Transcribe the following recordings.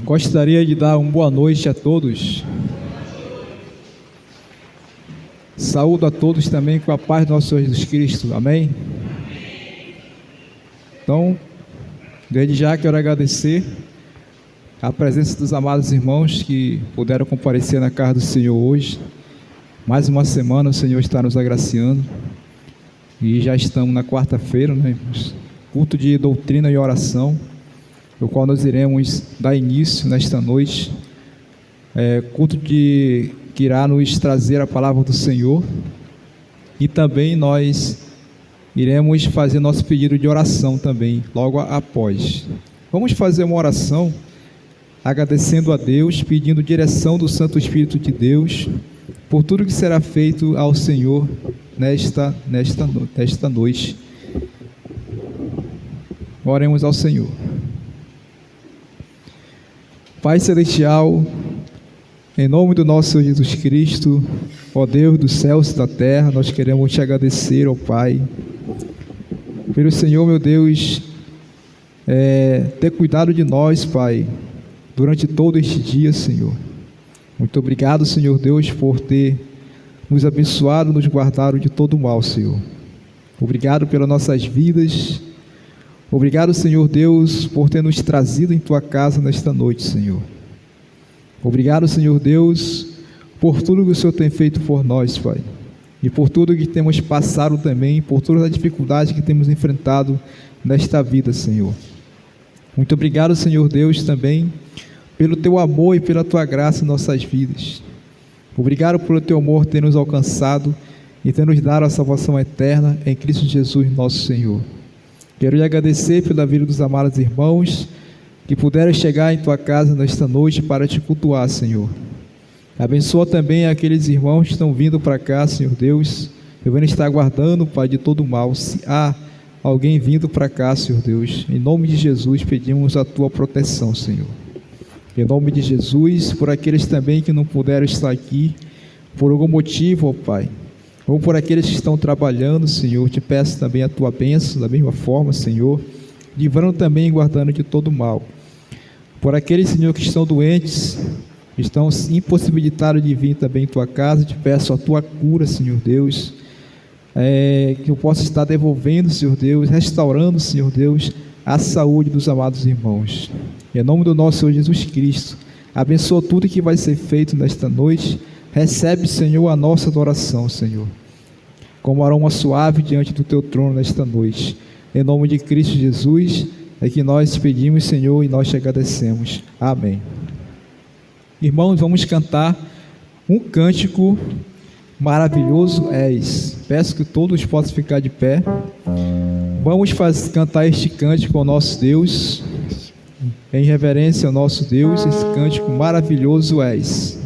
Gostaria de dar uma boa noite a todos. Saúdo a todos também com a paz do nosso Senhor Jesus Cristo. Amém? Então, desde já quero agradecer a presença dos amados irmãos que puderam comparecer na casa do Senhor hoje. Mais uma semana o Senhor está nos agraciando. E já estamos na quarta-feira, né? Culto de doutrina e oração, no qual nós iremos dar início nesta noite. Culto que irá nos trazer a palavra do Senhor. E também nós iremos fazer nosso pedido de oração também, logo após. Vamos fazer uma oração, agradecendo a Deus, pedindo direção do Santo Espírito de Deus, por tudo que será feito ao Senhor nesta noite. Oremos ao Senhor. Pai Celestial, em nome do nosso Senhor Jesus Cristo, ó Deus dos céus e da terra, nós queremos te agradecer, ó Pai, pelo Senhor, meu Deus, ter cuidado de nós, Pai, durante todo este dia, Senhor. Muito obrigado, Senhor Deus, por ter nos abençoado, nos guardado de todo o mal, Senhor. Obrigado pelas nossas vidas. Obrigado, Senhor Deus, por ter nos trazido em Tua casa nesta noite, Senhor. Obrigado, Senhor Deus, por tudo que o Senhor tem feito por nós, Pai. E por tudo que temos passado também, por todas as dificuldades que temos enfrentado nesta vida, Senhor. Muito obrigado, Senhor Deus, também pelo Teu amor e pela Tua graça em nossas vidas. Obrigado pelo Teu amor ter nos alcançado e ter nos dado a salvação eterna em Cristo Jesus, nosso Senhor. Quero lhe agradecer pela vida dos amados irmãos que puderam chegar em Tua casa nesta noite para Te cultuar, Senhor. Abençoa também aqueles irmãos que estão vindo para cá, Senhor Deus, devendo estar aguardando, Pai, de todo mal. Se há alguém vindo para cá, Senhor Deus, em nome de Jesus pedimos a Tua proteção, Senhor. Em nome de Jesus, por aqueles também que não puderam estar aqui, por algum motivo, ó Pai, ou por aqueles que estão trabalhando, Senhor, te peço também a Tua bênção, da mesma forma, Senhor, livrando também e guardando de todo mal. Por aqueles, Senhor, que estão doentes, estão impossibilitados de vir também em Tua casa, te peço a Tua cura, Senhor Deus, que eu possa estar devolvendo, Senhor Deus, restaurando, Senhor Deus, a saúde dos amados irmãos. Em nome do nosso Senhor Jesus Cristo, abençoa tudo que vai ser feito nesta noite. Recebe, Senhor, a nossa adoração, Senhor, como aroma suave diante do Teu trono nesta noite. Em nome de Cristo Jesus, é que nós te pedimos, Senhor, e nós te agradecemos. Amém. Irmãos, vamos cantar um cântico maravilhoso és. Peço que todos possam ficar de pé. Vamos cantar este cântico ao nosso Deus, em reverência ao nosso Deus, esse cântico maravilhoso és.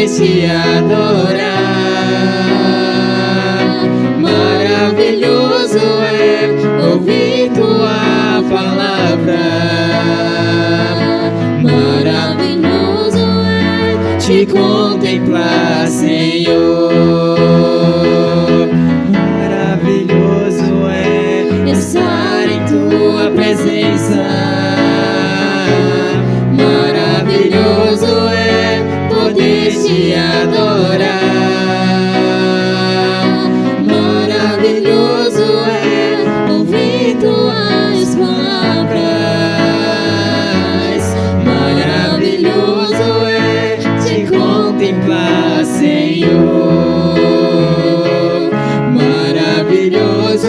Te adorar, maravilhoso é ouvir Tua palavra.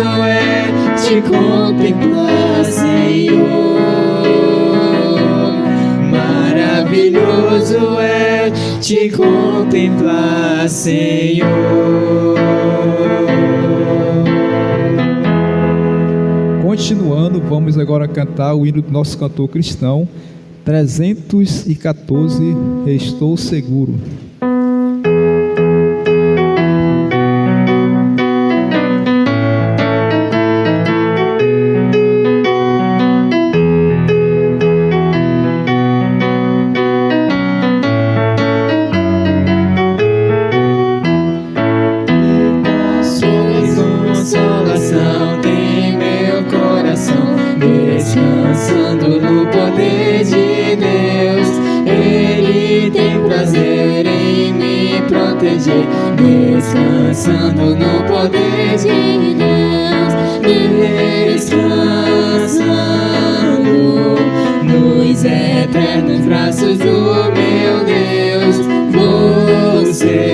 é te contemplar, Senhor. Maravilhoso é te contemplar, Senhor. Continuando, vamos agora cantar o hino do nosso cantor cristão, 314, Estou Seguro. Consolação tem meu coração, descansando no poder de Deus. Ele tem prazer em me proteger, descansando no poder de Deus. Descansando nos eternos braços do meu Deus, vou seguro,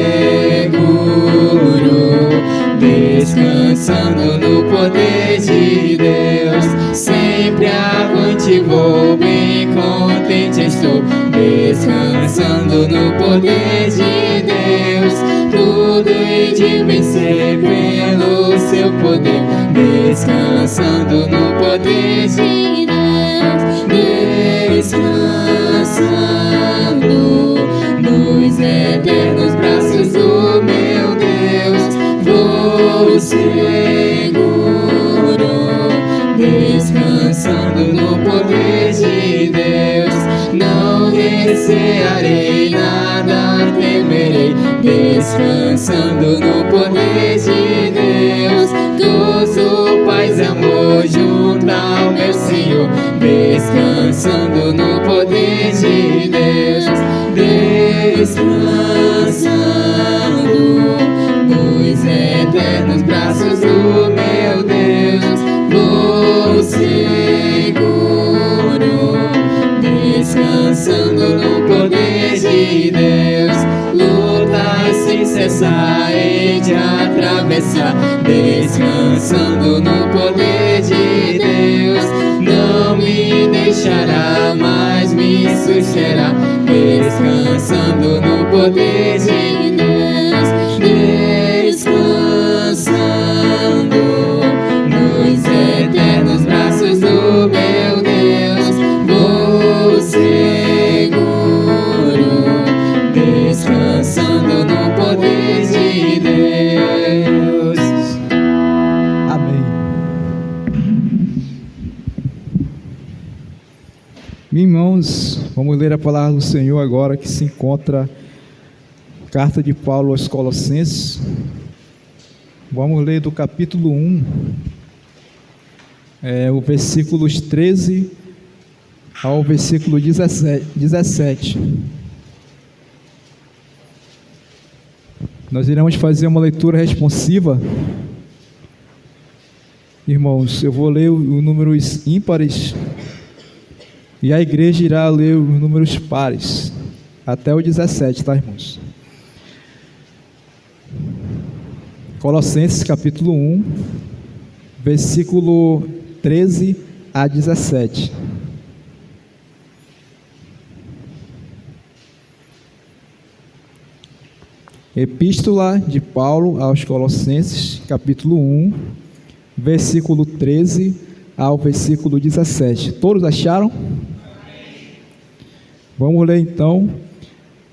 descansando no poder de Deus. Sempre avante vou, bem contente estou, descansando no poder de Deus. Tudo hei de vencer pelo seu poder, descansando no poder de Deus. Descansando nos eternos braços do meu Deus, vou seguro, descansando no poder de Deus. Não recearei, nada temerei, descansando no poder de Deus. Gozo, paz e amor junto ao meu Senhor, descansando no poder de Deus. Descansando nos eternos braços do meu Deus, vou seguro, descansando no poder de Deus. Lutas sem cessar, hei de atravessar, descansando no poder de Deus. Não me deixará, mas me susterá, descansando no poder de Deus. Descansando nos eternos braços do meu Deus, vou seguro, descansando no poder de Deus. Amém. Irmãos, vamos ler a palavra do Senhor agora, que se encontra carta de Paulo aos Colossenses. Vamos ler do capítulo 1, o versículos 13 ao versículo 17. Nós iremos fazer uma leitura responsiva. Irmãos, eu vou ler os números ímpares e a igreja irá ler os números pares, até o 17, tá, irmãos? Colossenses capítulo 1, versículo 13 a 17. Epístola de Paulo aos Colossenses, capítulo 1, versículo 13 ao versículo 17. Todos acharam? Vamos ler então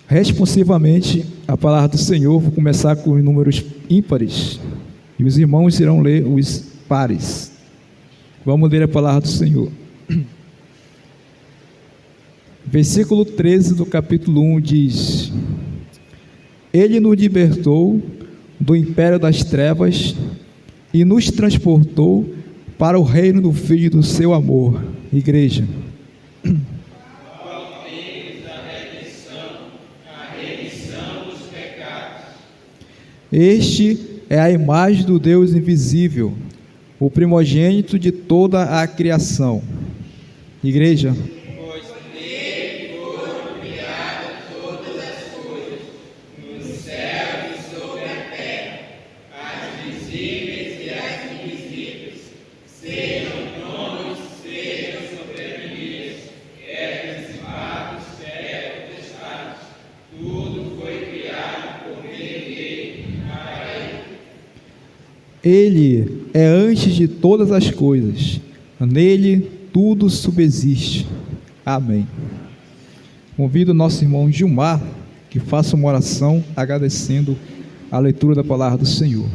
responsivamente a palavra do Senhor. Vou começar com os números ímpares e os irmãos irão ler os pares. Vamos ler a palavra do Senhor. Versículo 13 do capítulo 1 diz: Ele nos libertou do império das trevas e nos transportou para o reino do Filho do seu amor. Igreja. Este é a imagem do Deus invisível, o primogênito de toda a criação. Igreja. Pois nele foram criadas todas as coisas, nos céus e sobre a terra, as visíveis e as invisíveis, Ele é antes de todas as coisas, nele tudo subsiste. Amém. Convido o nosso irmão Gilmar que faça uma oração agradecendo a leitura da palavra do Senhor.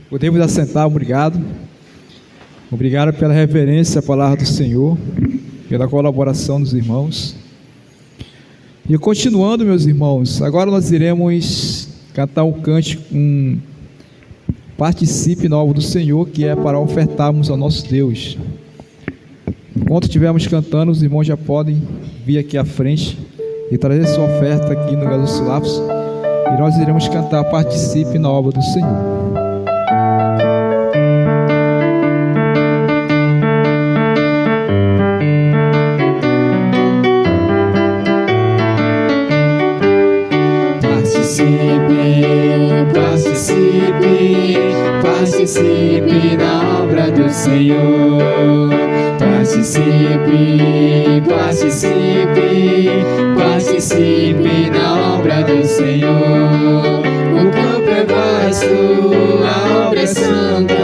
Podemos assentar, obrigado. Obrigado pela reverência à palavra do Senhor, pela colaboração dos irmãos. E continuando, meus irmãos, agora nós iremos cantar um cântico, Participe na obra do Senhor, que é para ofertarmos ao nosso Deus. Enquanto estivermos cantando, os irmãos já podem vir aqui à frente e trazer sua oferta aqui no gasosilafos, e nós iremos cantar Participe na obra do Senhor. Participe na obra do Senhor. Participe na obra do Senhor. O campo é vasto, a obra é santa.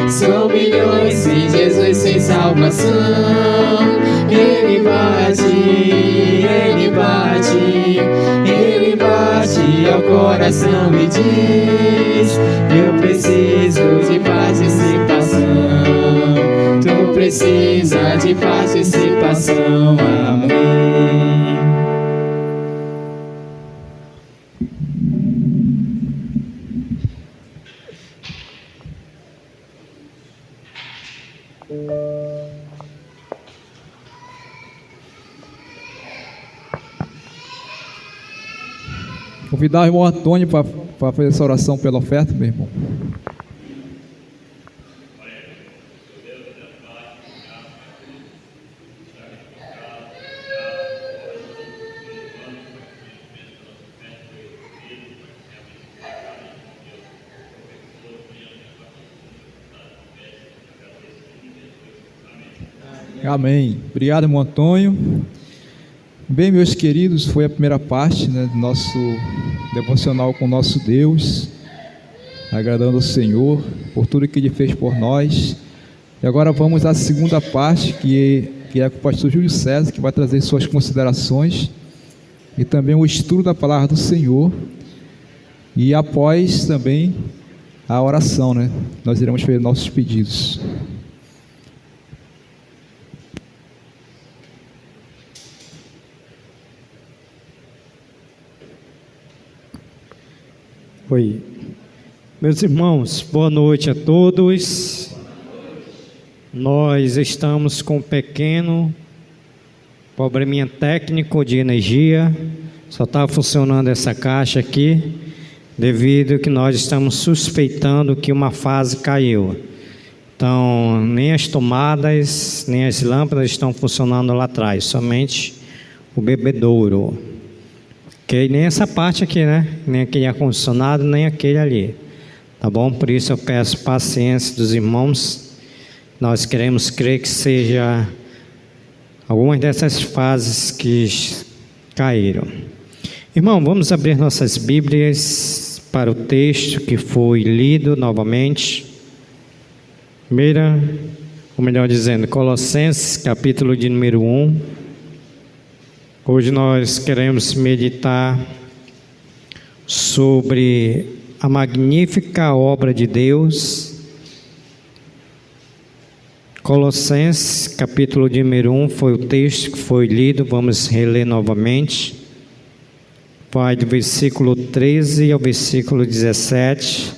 São milhões e Jesus sem salvação. Ele bate ao coração e diz: eu preciso de participação. Tu precisa de participação. Amém. Convidar o irmão Antônio para fazer essa oração pela oferta, meu irmão. Amém. Obrigado, irmão Antônio. Bem, meus queridos, foi a primeira parte, né, do nosso devocional com o nosso Deus, agradando ao Senhor por tudo que Ele fez por nós. E agora vamos à segunda parte, que é com o pastor Júlio César, que vai trazer suas considerações e também o estudo da palavra do Senhor. E após também a oração, né? Nós iremos fazer nossos pedidos. Oi, meus irmãos, boa noite a todos. Nós estamos com um pequeno probleminha técnico de energia. Só está funcionando essa caixa aqui, devido que nós estamos suspeitando que uma fase caiu. Então, nem as tomadas, nem as lâmpadas estão funcionando lá atrás, somente o bebedouro. Okay? Nem essa parte aqui, né? Nem aquele ar-condicionado, nem aquele ali. Tá bom? Por isso eu peço paciência dos irmãos. Nós queremos crer que seja algumas dessas fases que caíram. Irmão, vamos abrir nossas Bíblias para o texto que foi lido novamente. Ou melhor dizendo, Colossenses, capítulo de número 1. Hoje nós queremos meditar sobre a magnífica obra de Deus. Colossenses, capítulo de número 1, foi o texto que foi lido, vamos reler novamente. vai do versículo 13 ao versículo 17,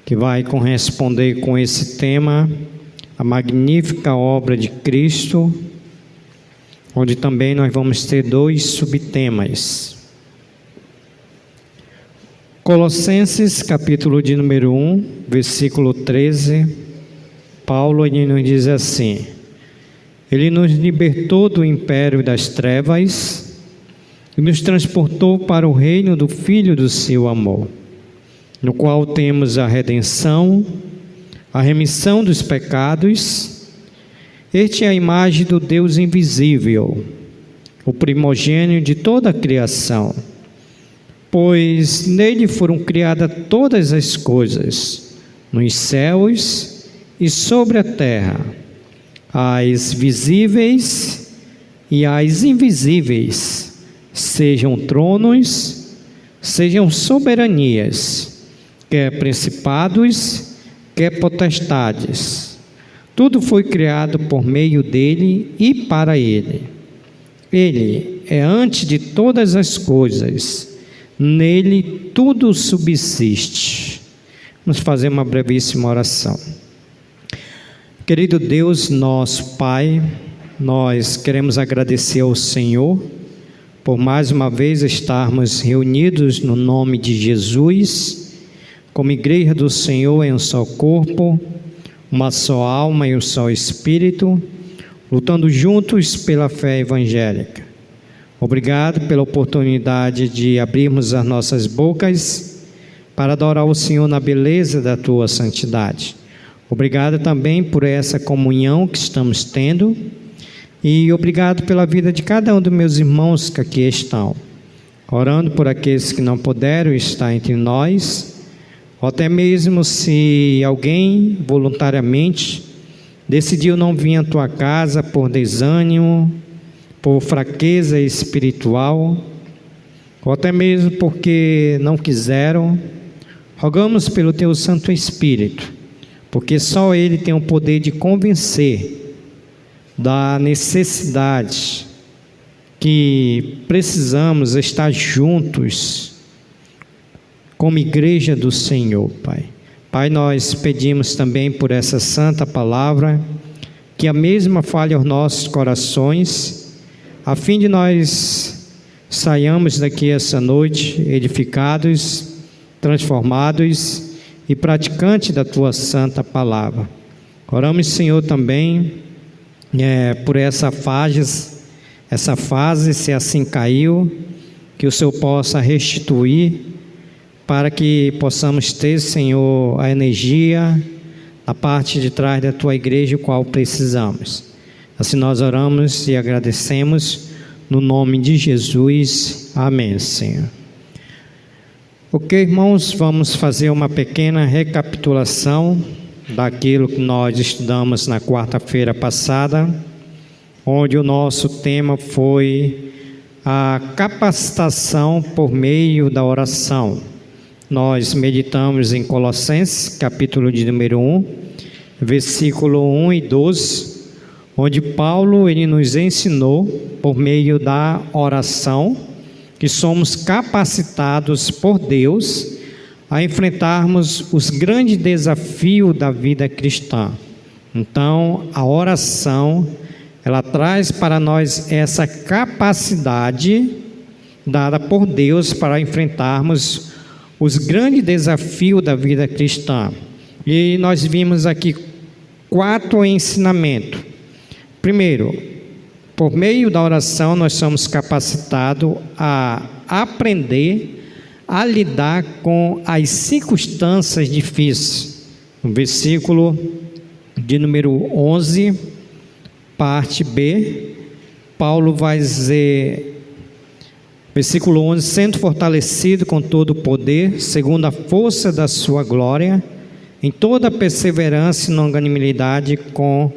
que vai corresponder com esse tema, a magnífica obra de Cristo, onde também nós vamos ter 2 subtemas. Colossenses, capítulo de número 1, versículo 13, Paulo ele nos diz assim: Ele nos libertou do império das trevas e nos transportou para o reino do Filho do seu amor, no qual temos a redenção, a remissão dos pecados. Este é a imagem do Deus invisível, o primogênito de toda a criação, pois nele foram criadas todas as coisas, nos céus e sobre a terra, as visíveis e as invisíveis, sejam tronos, sejam soberanias, quer principados, quer potestades. Tudo foi criado por meio dele e para ele. Ele é antes de todas as coisas, nele tudo subsiste. Vamos fazer uma brevíssima oração. Querido Deus, nosso Pai, nós queremos agradecer ao Senhor por mais uma vez estarmos reunidos no nome de Jesus, como igreja do Senhor em um só corpo, uma só alma e um só espírito, lutando juntos pela fé evangélica. Obrigado pela oportunidade de abrirmos as nossas bocas para adorar o Senhor na beleza da Tua santidade. Obrigado também por essa comunhão que estamos tendo e obrigado pela vida de cada um dos meus irmãos que aqui estão, orando por aqueles que não puderam estar entre nós, ou até mesmo se alguém voluntariamente decidiu não vir à tua casa por desânimo, por fraqueza espiritual, ou até mesmo porque não quiseram, rogamos pelo teu Santo Espírito, porque só Ele tem o poder de convencer da necessidade que precisamos estar juntos como igreja do Senhor, Pai. Pai, nós pedimos também por essa santa palavra, que a mesma fale aos nossos corações, a fim de nós saiamos daqui essa noite edificados, transformados e praticantes da Tua santa palavra. Oramos, Senhor, também por essa fase, se assim caiu, que o Senhor possa restituir, para que possamos ter, Senhor, a energia na parte de trás da Tua igreja, o qual precisamos. Assim nós oramos e agradecemos no nome de Jesus. Amém, Senhor. Ok, irmãos, vamos fazer uma pequena recapitulação daquilo que nós estudamos na quarta-feira passada, onde o nosso tema foi a capacitação por meio da oração. Nós meditamos em Colossenses, capítulo de número 1, versículo 1 e 12, onde Paulo ele nos ensinou, por meio da oração, que somos capacitados por Deus a enfrentarmos os grandes desafios da vida cristã. Então, a oração, ela traz para nós essa capacidade dada por Deus para enfrentarmos os grandes desafios da vida cristã. E nós vimos aqui 4 ensinamentos. Primeiro, por meio da oração nós somos capacitados a aprender a lidar com as circunstâncias difíceis. No versículo de número 11, parte B, Paulo vai dizer, versículo 11, sendo fortalecido com todo o poder, segundo a força da sua glória, em toda perseverança e longanimidade com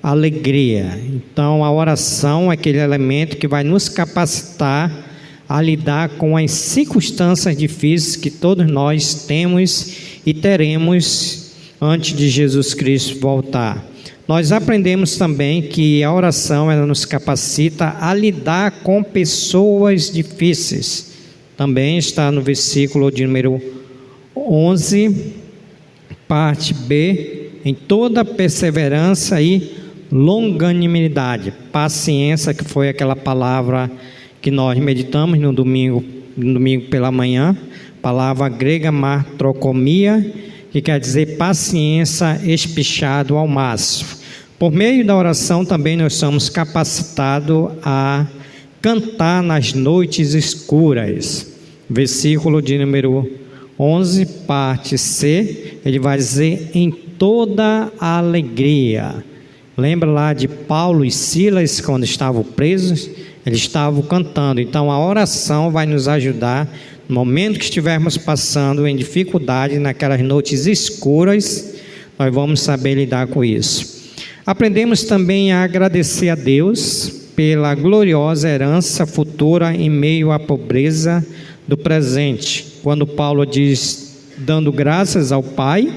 alegria. Então a oração é aquele elemento que vai nos capacitar a lidar com as circunstâncias difíceis que todos nós temos e teremos antes de Jesus Cristo voltar. Nós aprendemos também que a oração ela nos capacita a lidar com pessoas difíceis. também está no versículo de número 11, parte B, em toda perseverança e longanimidade, paciência, que foi aquela palavra que nós meditamos no domingo pela manhã, palavra grega martrocomia, que quer dizer paciência espichado ao máximo. Por meio da oração também nós somos capacitados a cantar nas noites escuras. Versículo de número 11, parte C, ele vai dizer em toda a alegria. Lembra lá de Paulo e Silas, quando estavam presos? Eles estavam cantando. Então a oração vai nos ajudar no momento que estivermos passando em dificuldade, naquelas noites escuras, nós vamos saber lidar com isso. Aprendemos também a agradecer a Deus pela gloriosa herança futura em meio à pobreza do presente. Quando Paulo diz, dando graças ao Pai,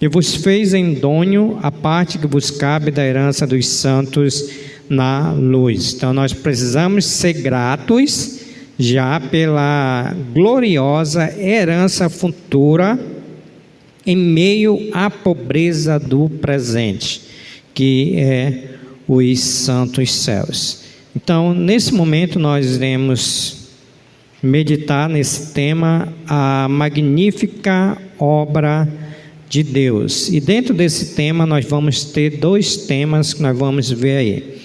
que vos fez em dom a parte que vos cabe da herança dos santos na luz. Então nós precisamos ser gratos já pela gloriosa herança futura em meio à pobreza do presente, que é os santos céus. Então, nesse momento nós iremos meditar nesse tema, a magnífica obra de Deus. E dentro desse tema nós vamos ter dois temas que nós vamos ver aí.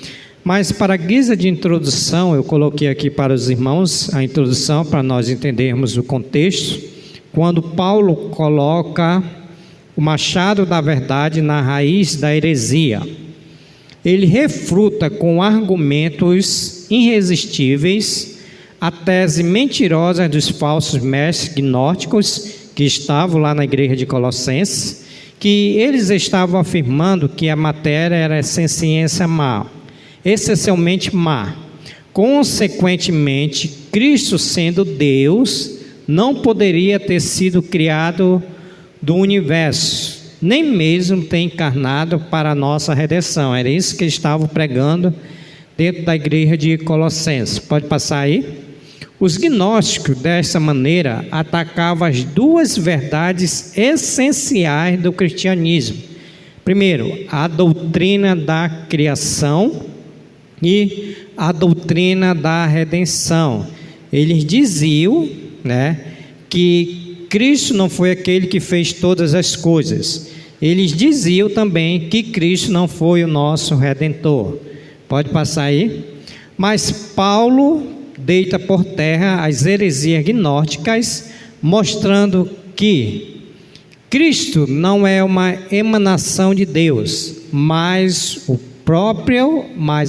Mas para guisa de introdução, eu coloquei aqui para os irmãos a introdução para nós entendermos o contexto. Quando Paulo coloca o machado da verdade na raiz da heresia, ele refuta com argumentos irresistíveis a tese mentirosa dos falsos mestres gnósticos que estavam lá na igreja de Colossenses, que eles estavam afirmando que a matéria era essencialmente má. Essencialmente má. Consequentemente, Cristo, sendo Deus, não poderia ter sido criado do universo, nem mesmo ter encarnado para a nossa redenção. Era isso que eles estavam pregando dentro da igreja de Colossenses. Pode passar aí? Os gnósticos, dessa maneira, atacavam as duas verdades essenciais do cristianismo. Primeiro, a doutrina da criação e a doutrina da redenção. Eles diziam, que Cristo não foi aquele que fez todas as coisas. Eles diziam também que Cristo não foi o nosso Redentor. Pode passar aí? Mas Paulo deita por terra as heresias gnósticas, mostrando que Cristo não é uma emanação de Deus, mas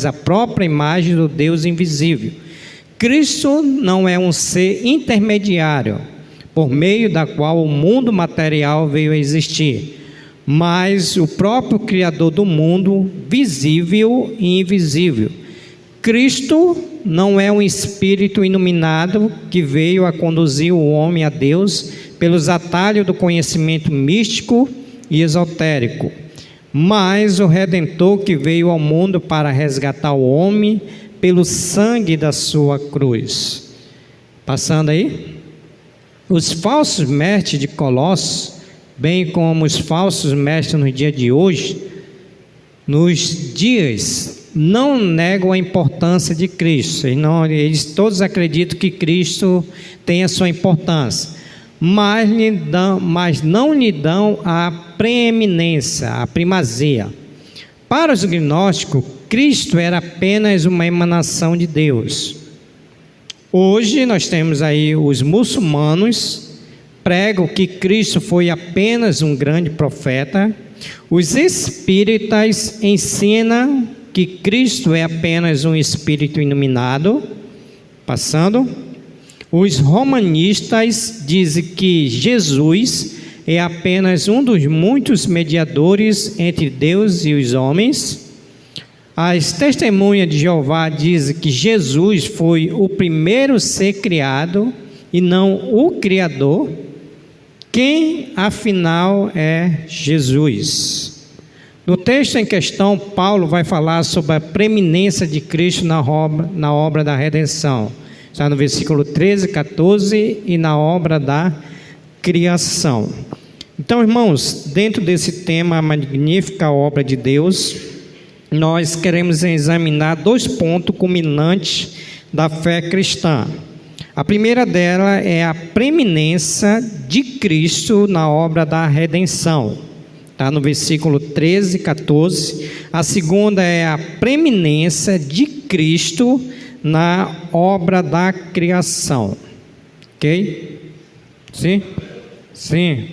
a própria imagem do Deus invisível. Cristo não é um ser intermediário, por meio da qual o mundo material veio a existir, mas o próprio Criador do mundo, visível e invisível. Cristo não é um espírito iluminado que veio a conduzir o homem a Deus pelos atalhos do conhecimento místico e esotérico, mas o Redentor que veio ao mundo para resgatar o homem pelo sangue da sua cruz. Passando aí. Os falsos mestres de Colossos, bem como os falsos mestres no dia de hoje, nos dias, não negam a importância de Cristo. Eles todos acreditam que Cristo tem a sua importância, mas não lhe dão a preeminência, a primazia. Para os gnósticos, Cristo era apenas uma emanação de Deus. Hoje nós temos aí os muçulmanos pregam que Cristo foi apenas um grande profeta. Os espíritas ensinam que Cristo é apenas um espírito iluminado. Passando. Os romanistas dizem que Jesus é apenas um dos muitos mediadores entre Deus e os homens. As testemunhas de Jeová dizem que Jesus foi o primeiro ser criado e não o Criador. Quem, afinal, é Jesus? No texto em questão, Paulo vai falar sobre a preeminência de Cristo na obra da redenção. Está no versículo 13, 14 e na obra da criação. Então, irmãos, dentro desse tema, a magnífica obra de Deus, nós queremos examinar 2 pontos culminantes da fé cristã. A primeira dela é a preeminência de Cristo na obra da redenção. Está no versículo 13 e 14. A segunda é a preeminência de Cristo na obra da criação. Ok? Sim? Sim.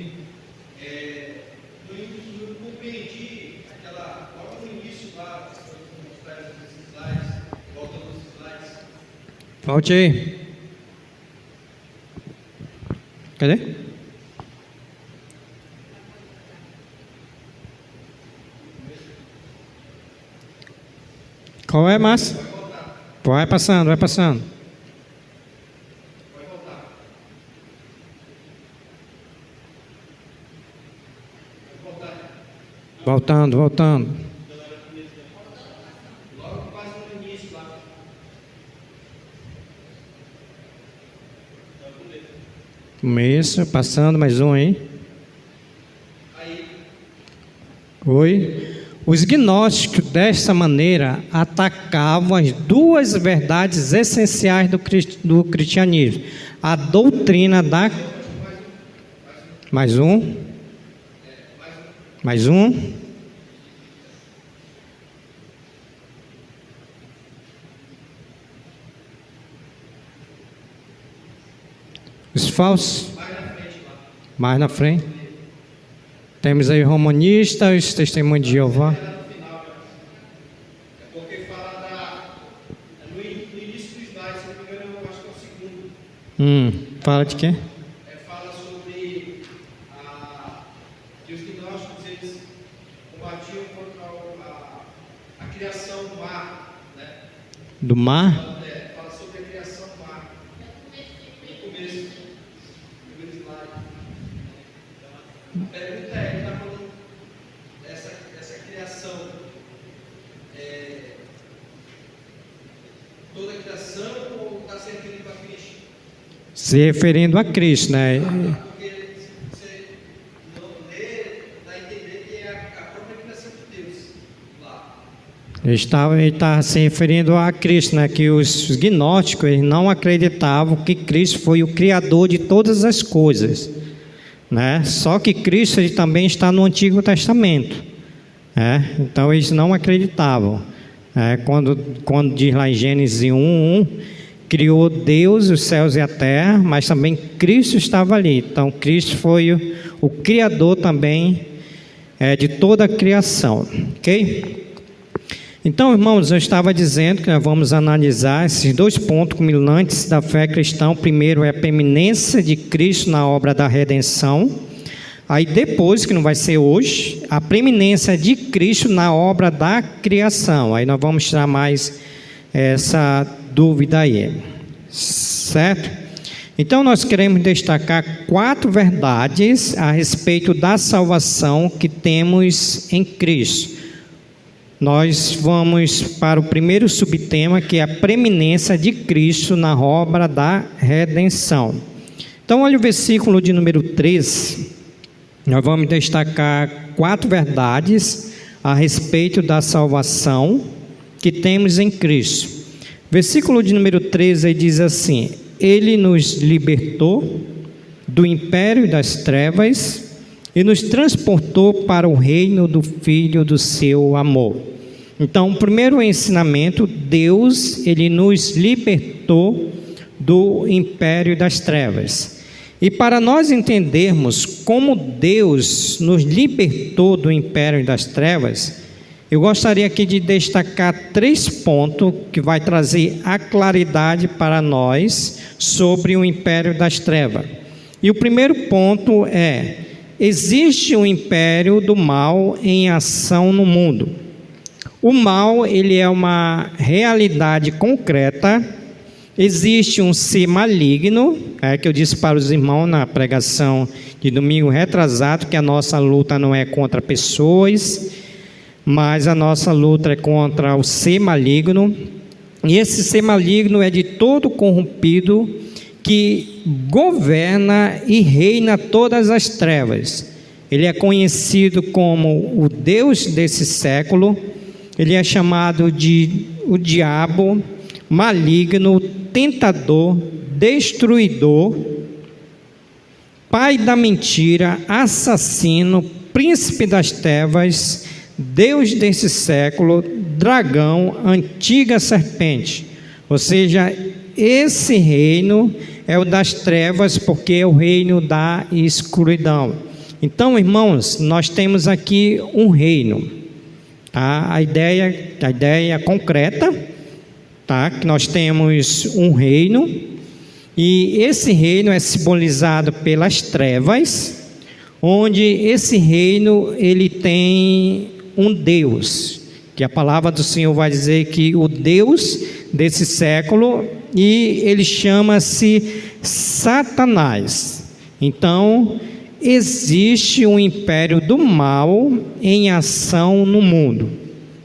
Eu compreendi aquela, logo no início lá, esses slides, voltando aos slides. Volte aí. Cadê? Qual é, Márcio? Vai passando, vai passando. Voltando, voltando. Começo, passando, mais um aí. Oi. Os gnósticos, desta maneira, atacavam as 2 verdades essenciais do cristianismo. A doutrina da... Mais um. Mais um. Os falsos. Mais na frente. Temos aí romanistas, os testemunhos de Jeová. Porque fala no início do slide, se não me engano, eu acho que é o segundo. Fala de quê? Fala sobre que os gnósticos eles combatiam contra a criação do mar, né? Do mar? Fala sobre a criação do mar. No começo do slide. A pergunta é, ele está falando essa criação, toda a criação ou está se referindo a Cristo? Se referindo a Cristo, né? Porque se você não ler, dá a entender que é a própria criação de Deus lá. Ele está se referindo a Cristo, né? Que os gnósticos eles não acreditavam que Cristo foi o Criador de todas as coisas, né? Só que Cristo ele também está no Antigo Testamento, né? Então eles não acreditavam. Quando diz lá em Gênesis 1:1, criou Deus os céus e a terra, mas também Cristo estava ali. Então Cristo foi o Criador também de toda a criação, ok? Então, irmãos, eu estava dizendo que nós vamos analisar esses 2 pontos culminantes da fé cristã. O primeiro é a preeminência de Cristo na obra da redenção. Aí depois, que não vai ser hoje, a preeminência de Cristo na obra da criação. Aí nós vamos tirar mais essa dúvida aí, certo? Então nós queremos destacar 4 verdades a respeito da salvação que temos em Cristo. Nós vamos para o primeiro subtema, que é a preeminência de Cristo na obra da redenção. Então olha o versículo de número 13. Nós vamos destacar 4 verdades a respeito da salvação que temos em Cristo. Versículo de número 13 diz assim: Ele nos libertou do império das trevas e nos transportou para o reino do Filho do seu amor. Então, o primeiro ensinamento, Deus, Ele nos libertou do império das trevas. E para nós entendermos como Deus nos libertou do império das trevas, eu gostaria aqui de destacar 3 pontos que vai trazer a claridade para nós sobre o império das trevas. E o primeiro ponto é: existe um império do mal em ação no mundo. O mal, ele é uma realidade concreta. Existe um ser maligno, que eu disse para os irmãos na pregação de domingo retrasado, que a nossa luta não é contra pessoas, mas a nossa luta é contra o ser maligno. E esse ser maligno é de todo corrompido, que governa e reina todas as trevas. Ele é conhecido como o Deus desse século. Ele é chamado de o diabo, maligno, tentador, destruidor, pai da mentira, assassino, príncipe das trevas, Deus desse século, dragão, antiga serpente. Ou seja, esse reino é o das trevas, porque é o reino da escuridão. Então, irmãos, nós temos aqui um reino, tá? A ideia concreta, tá? Que nós temos um reino, e esse reino é simbolizado pelas trevas, onde esse reino ele tem um Deus, que a palavra do Senhor vai dizer que o Deus desse século, e ele chama-se Satanás. Então, existe um império do mal em ação no mundo,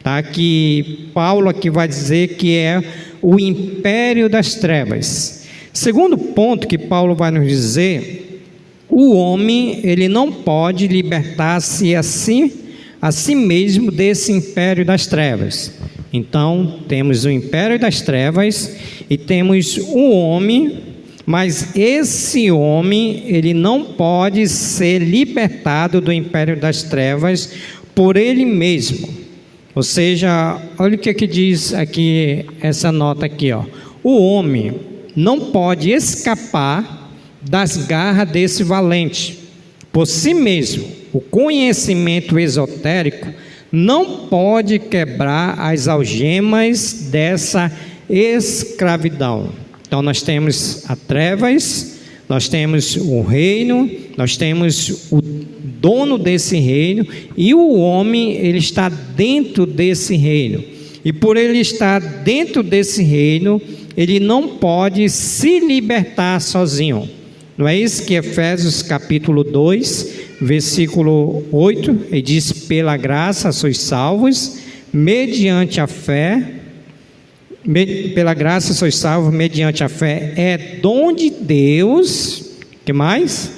tá? Que Paulo aqui vai dizer que é o império das trevas. Segundo ponto que Paulo vai nos dizer, o homem ele não pode libertar-se a si mesmo desse império das trevas. Então, temos o império das trevas e temos o homem, mas esse homem, ele não pode ser libertado do império das trevas por ele mesmo. Ou seja, olha o que diz aqui, essa nota aqui, ó. O homem não pode escapar das garras desse valente por si mesmo. O conhecimento esotérico não pode quebrar as algemas dessa escravidão. Então nós temos as trevas, nós temos o reino, nós temos o dono desse reino, e o homem ele está dentro desse reino. E por ele estar dentro desse reino, ele não pode se libertar sozinho. Não é isso que Efésios capítulo 2, versículo 8, ele diz: pela graça sois salvos, mediante a fé. Pela graça sois salvos, mediante a fé. É dom de Deus. Que mais?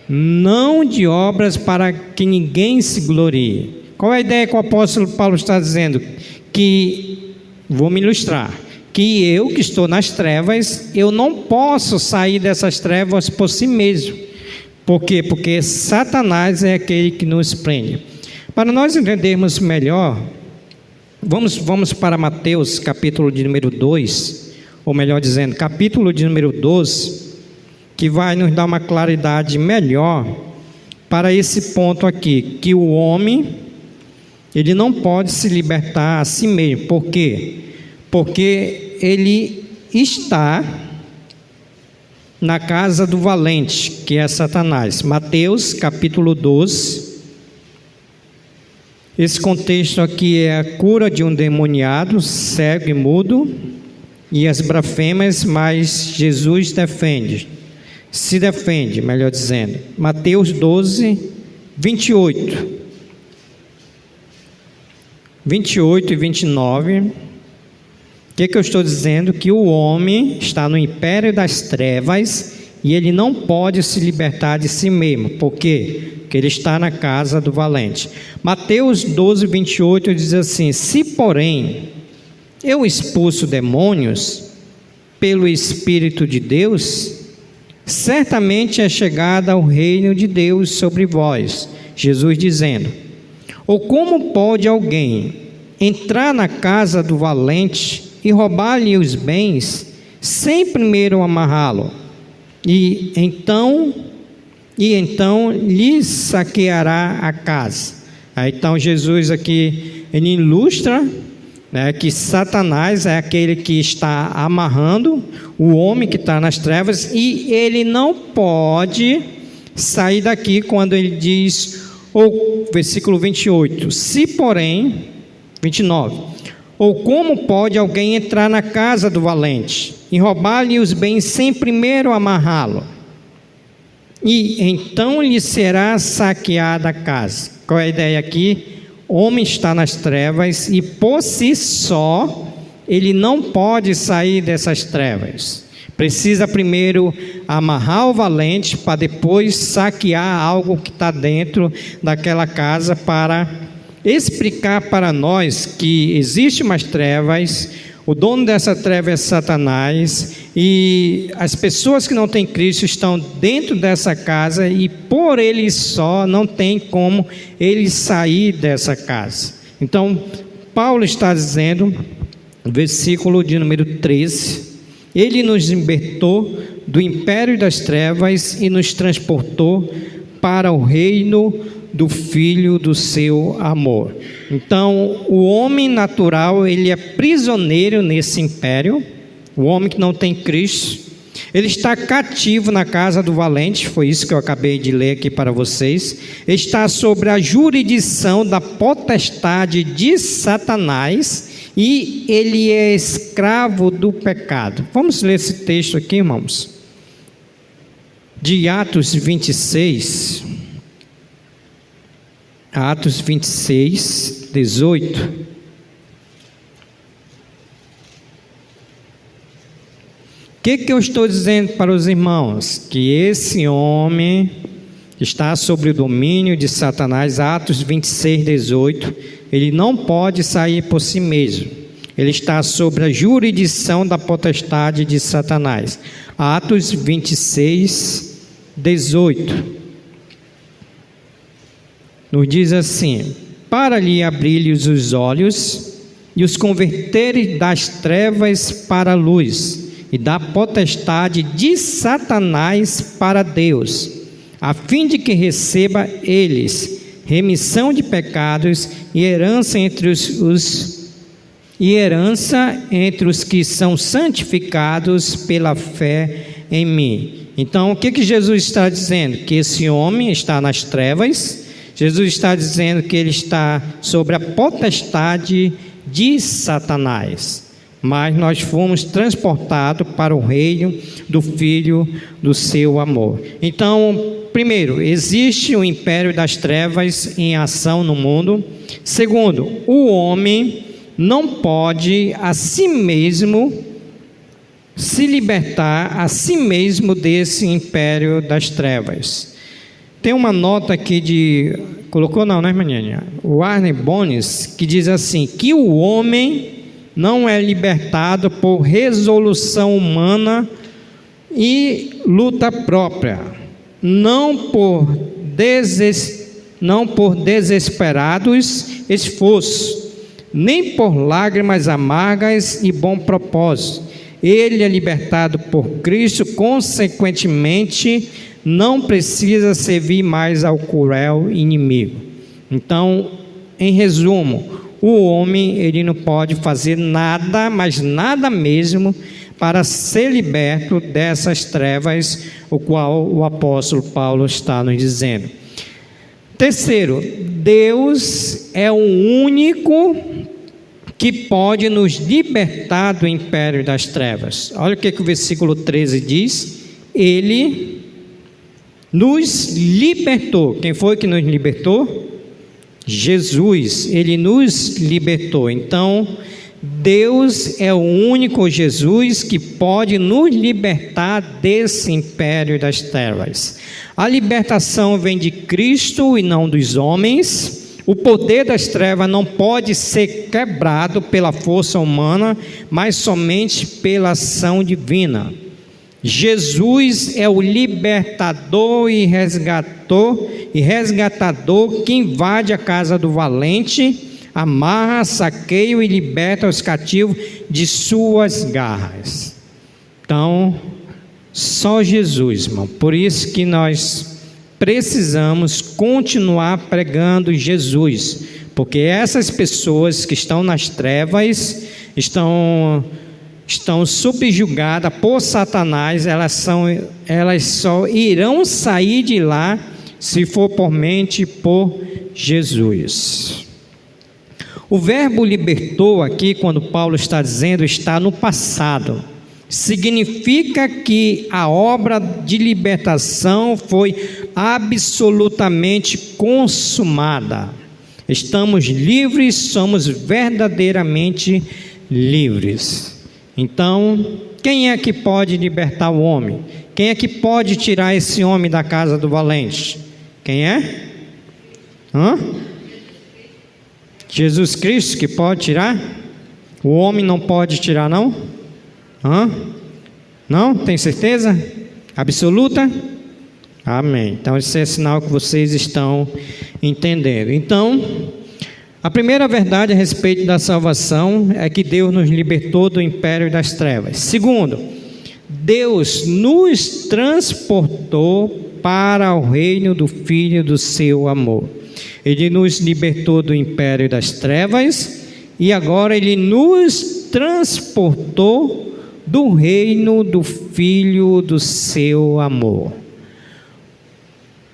Não de obras, para que ninguém se glorie. Qual é a ideia que o apóstolo Paulo está dizendo? Que, vou me ilustrar, que eu que estou nas trevas, eu não posso sair dessas trevas por si mesmo. Por quê? Porque Satanás é aquele que nos prende. Para nós entendermos melhor, vamos para Mateus capítulo de número 2, ou melhor dizendo, capítulo de número 12, que vai nos dar uma claridade melhor para esse ponto aqui, que o homem, ele não pode se libertar a si mesmo. Por quê? Porque ele está na casa do valente, que é Satanás. Mateus capítulo 12. Esse contexto aqui é a cura de um endemoniado, cego e mudo, e as blasfêmias, mas Jesus se defende, melhor dizendo. Mateus 12, 28 e 29. O que eu estou dizendo? Que o homem está no império das trevas e ele não pode se libertar de si mesmo. Por quê? Porque ele está na casa do valente. Mateus 12, 28 diz assim: se porém eu expulso demônios pelo Espírito de Deus, certamente é chegada ao reino de Deus sobre vós. Jesus dizendo: ou como pode alguém entrar na casa do valente e roubar-lhe os bens, sem primeiro amarrá-lo? E então lhe saqueará a casa. Então Jesus aqui, ele ilustra, né, que Satanás é aquele que está amarrando o homem que está nas trevas, e ele não pode sair daqui quando ele diz, ou versículo 28, se porém, 29, ou como pode alguém entrar na casa do valente e roubar-lhe os bens sem primeiro amarrá-lo? E então lhe será saqueada a casa. Qual é a ideia aqui? O homem está nas trevas e por si só ele não pode sair dessas trevas. Precisa primeiro amarrar o valente para depois saquear algo que está dentro daquela casa, para explicar para nós que existe umas trevas, o dono dessa treva é Satanás, e as pessoas que não têm Cristo estão dentro dessa casa, e por ele só não tem como ele sair dessa casa. Então, Paulo está dizendo, versículo de número 13, ele nos libertou do império das trevas e nos transportou para o reino do Filho do seu amor. Então, o homem natural, ele é prisioneiro nesse império. O homem que não tem Cristo, ele está cativo na casa do valente. Foi isso que eu acabei de ler aqui para vocês. Ele está sobre a jurisdição da potestade de Satanás, e ele é escravo do pecado. Vamos ler esse texto aqui, irmãos, de Atos 26, Atos 26, 18. O que eu estou dizendo para os irmãos? Que esse homem está sob o domínio de Satanás. Atos 26, 18. Ele não pode sair por si mesmo. Ele está sob a jurisdição da potestade de Satanás. Atos 26, 18. Nos diz assim: para lhe abrir-lhes os olhos e os converterem das trevas para a luz, e da potestade de Satanás para Deus, a fim de que receba eles remissão de pecados e herança entre os que são santificados pela fé em mim. Então, o que Jesus está dizendo? Que esse homem está nas trevas. Jesus está dizendo que ele está sobre a potestade de Satanás, mas nós fomos transportados para o reino do Filho do seu amor. Então, primeiro, existe o império das trevas em ação no mundo. Segundo, o homem não pode a si mesmo se libertar a si mesmo desse império das trevas. Tem uma nota aqui colocou não, né, menina? O Warner Bones, que diz assim, que o homem não é libertado por resolução humana e luta própria, não por desesperados esforços, nem por lágrimas amargas e bom propósito. Ele é libertado por Cristo, consequentemente, não precisa servir mais ao cruel inimigo. Então, em resumo, o homem, ele não pode fazer nada, mas nada mesmo, para ser liberto dessas trevas, o qual o apóstolo Paulo está nos dizendo. Terceiro, Deus é o único que pode nos libertar do império das trevas. Olha o que o versículo 13 diz. Ele nos libertou. Quem foi que nos libertou? Jesus, ele nos libertou. Então, Deus é o único Jesus que pode nos libertar desse império das trevas. A libertação vem de Cristo e não dos homens. O poder das trevas não pode ser quebrado pela força humana, mas somente pela ação divina. Jesus é o libertador e resgatador que invade a casa do valente, amarra, saqueia e liberta os cativos de suas garras. Então, só Jesus, irmão. Por isso que nós precisamos continuar pregando Jesus, porque essas pessoas que estão nas trevas, estão subjugadas por Satanás, elas só irão sair de lá se for por Jesus. O verbo libertou aqui, quando Paulo está dizendo, está no passado. Significa que a obra de libertação foi absolutamente consumada. Estamos livres, somos verdadeiramente livres. Então, quem é que pode libertar o homem? Quem é que pode tirar esse homem da casa do valente? Quem é? Jesus Cristo que pode tirar? O homem não pode tirar, não? Não? Tem certeza? Absoluta? Amém. Então esse é sinal que vocês estão entendendo. Então, a primeira verdade a respeito da salvação é que Deus nos libertou do império das trevas. Segundo, Deus nos transportou para o reino do Filho do seu amor. Ele nos libertou do império das trevas e agora Ele nos transportou do reino do Filho do seu amor.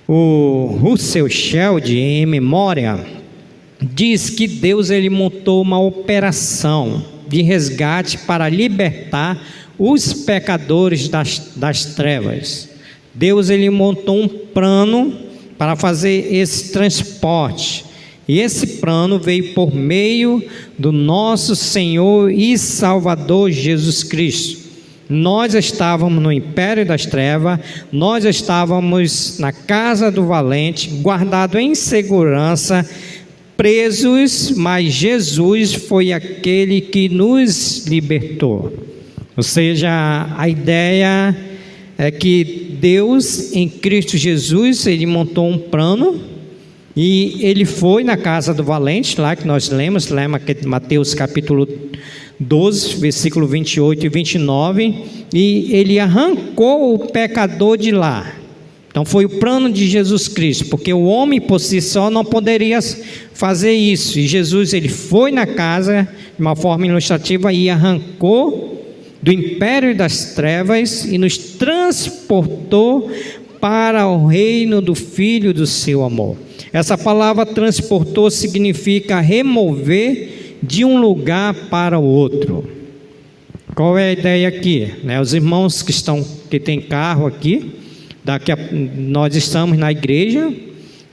O Russell Shedd, em memória, diz que Deus ele montou uma operação de resgate para libertar os pecadores das trevas. Deus ele montou um plano para fazer esse transporte. E esse plano veio por meio do nosso Senhor e Salvador Jesus Cristo. Nós estávamos no império das trevas, nós estávamos na casa do valente, guardados em segurança, presos, mas Jesus foi aquele que nos libertou. Ou seja, a ideia é que Deus em Cristo Jesus, Ele montou um plano e Ele foi na casa do valente, lá que nós lemos, Mateus capítulo 12, versículo 28 e 29, e Ele arrancou o pecador de lá. Então foi o plano de Jesus Cristo, porque o homem por si só não poderia fazer isso, e Jesus ele foi na casa de uma forma ilustrativa e arrancou do império das trevas e nos transportou para o reino do Filho do seu amor. Essa palavra transportou significa remover de um lugar para o outro. Qual é a ideia aqui? Os irmãos que têm carro aqui, nós estamos na igreja,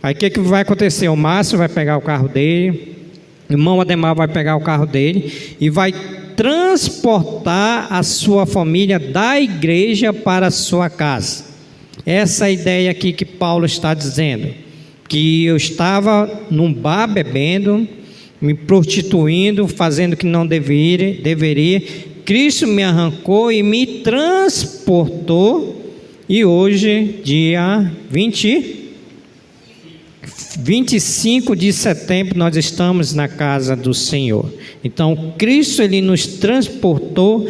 aí o que vai acontecer? O Márcio vai pegar o carro dele, o irmão Ademar vai pegar o carro dele e vai transportar a sua família da igreja para a sua casa. Essa é a ideia aqui que Paulo está dizendo, que eu estava num bar bebendo, me prostituindo, fazendo o que não deveria. Cristo me arrancou e me transportou, e hoje, dia 25 de setembro, nós estamos na casa do Senhor. Então, Cristo ele nos transportou